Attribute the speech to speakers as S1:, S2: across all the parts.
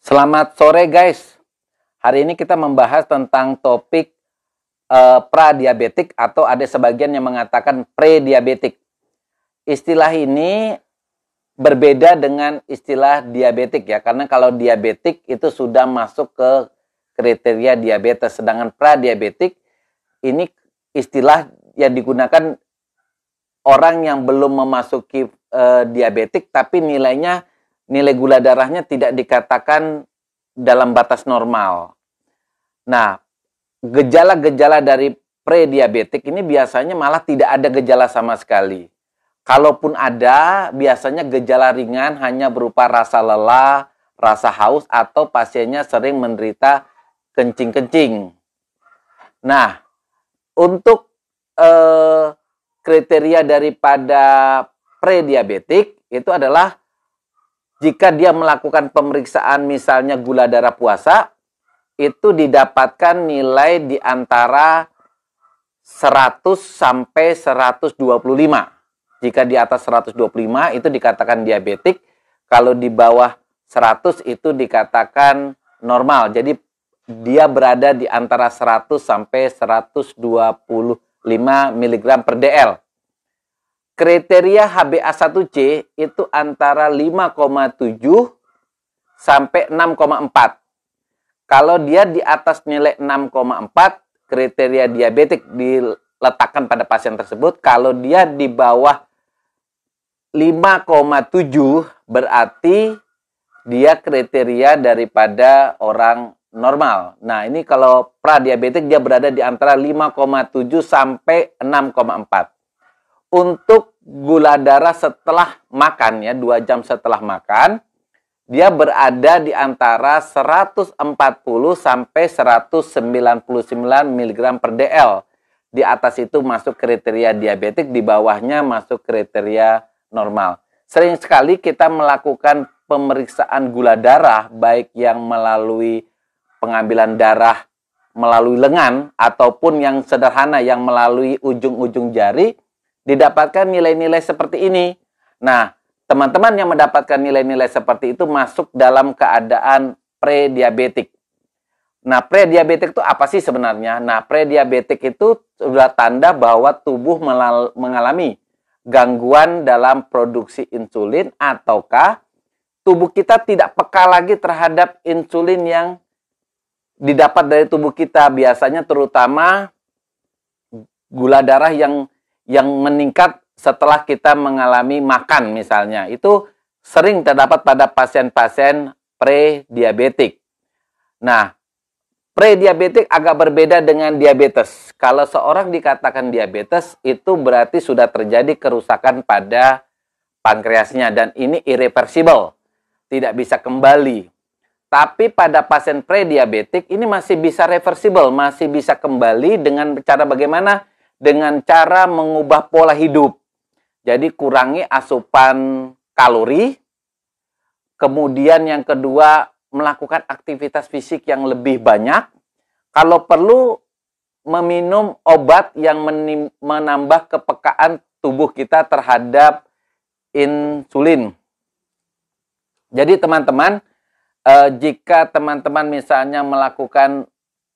S1: Selamat sore guys. Hari ini kita membahas tentang topik pradiabetik atau ada sebagian yang mengatakan prediabetik. Istilah ini berbeda dengan istilah diabetik ya, karena kalau diabetik itu sudah masuk ke kriteria diabetes, sedangkan pradiabetik ini istilah yang digunakan orang yang belum memasuki diabetik tapi nilai gula darahnya tidak dikatakan dalam batas normal. Nah, gejala-gejala dari prediabetik ini biasanya malah tidak ada gejala sama sekali. Kalaupun ada, biasanya gejala ringan hanya berupa rasa lelah, rasa haus, atau pasiennya sering menderita kencing-kencing. Nah, untuk kriteria daripada prediabetik itu adalah jika dia melakukan pemeriksaan misalnya gula darah puasa, itu didapatkan nilai di antara 100 sampai 125. Jika di atas 125 itu dikatakan diabetik, kalau di bawah 100 itu dikatakan normal. Jadi dia berada di antara 100 sampai 125 mg per dl. Kriteria HbA1c itu antara 5,7 sampai 6,4. Kalau dia di atas nilai 6,4, kriteria diabetik diletakkan pada pasien tersebut. Kalau dia di bawah 5,7, berarti dia kriteria daripada orang normal. Nah, ini kalau pradiabetik dia berada di antara 5,7 sampai 6,4. Untuk gula darah setelah makan ya, 2 jam setelah makan, dia berada di antara 140 sampai 199 mg per dl. Di atas itu masuk kriteria diabetik, di bawahnya masuk kriteria normal. Sering sekali kita melakukan pemeriksaan gula darah, baik yang melalui pengambilan darah melalui lengan, ataupun yang sederhana yang melalui ujung-ujung jari, didapatkan nilai-nilai seperti ini. Nah, teman-teman yang mendapatkan nilai-nilai seperti itu masuk dalam keadaan prediabetik. Nah, prediabetik itu apa sih sebenarnya? Nah, prediabetik itu sudah tanda bahwa tubuh mengalami gangguan dalam produksi insulin, ataukah tubuh kita tidak peka lagi terhadap insulin yang didapat dari tubuh kita. Biasanya terutama gula darah yang meningkat setelah kita mengalami makan misalnya. Itu sering terdapat pada pasien-pasien prediabetik. Nah, prediabetik agak berbeda dengan diabetes. Kalau seorang dikatakan diabetes, itu berarti sudah terjadi kerusakan pada pankreasnya dan ini irreversible, tidak bisa kembali. Tapi pada pasien prediabetik ini masih bisa reversible, masih bisa kembali dengan cara bagaimana? Dengan cara mengubah pola hidup. Jadi kurangi asupan kalori. Kemudian yang kedua, melakukan aktivitas fisik yang lebih banyak. Kalau perlu, meminum obat yang menambah kepekaan tubuh kita terhadap insulin. Jadi teman-teman, jika teman-teman misalnya melakukan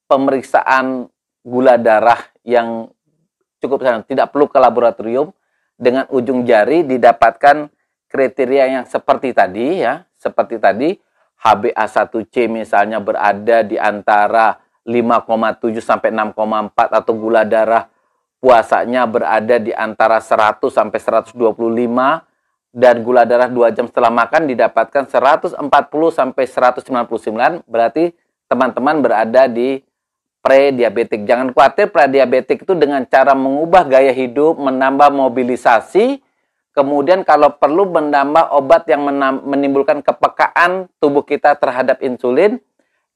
S1: pemeriksaan gula darah yang cukup tidak perlu ke laboratorium, dengan ujung jari didapatkan kriteria yang seperti tadi ya, seperti tadi HbA1c misalnya berada di antara 5,7 sampai 6,4 atau gula darah puasanya berada di antara 100 sampai 125 dan gula darah 2 jam setelah makan didapatkan 140 sampai 199, berarti teman-teman berada di prediabetik. Jangan khawatir, prediabetik itu dengan cara mengubah gaya hidup, menambah mobilisasi, kemudian kalau perlu menambah obat yang menimbulkan kepekaan tubuh kita terhadap insulin,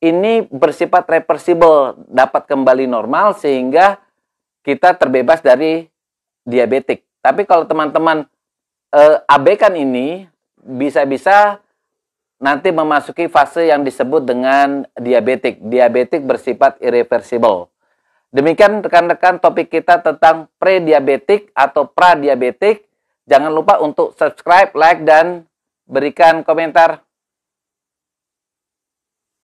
S1: ini bersifat reversible, dapat kembali normal sehingga kita terbebas dari diabetik. Tapi kalau teman-teman abaikan ini, bisa-bisa nanti memasuki fase yang disebut dengan diabetik. Diabetik bersifat irreversible. Demikian rekan-rekan topik kita tentang prediabetik atau pradiabetik. Jangan lupa untuk subscribe, like, dan berikan komentar.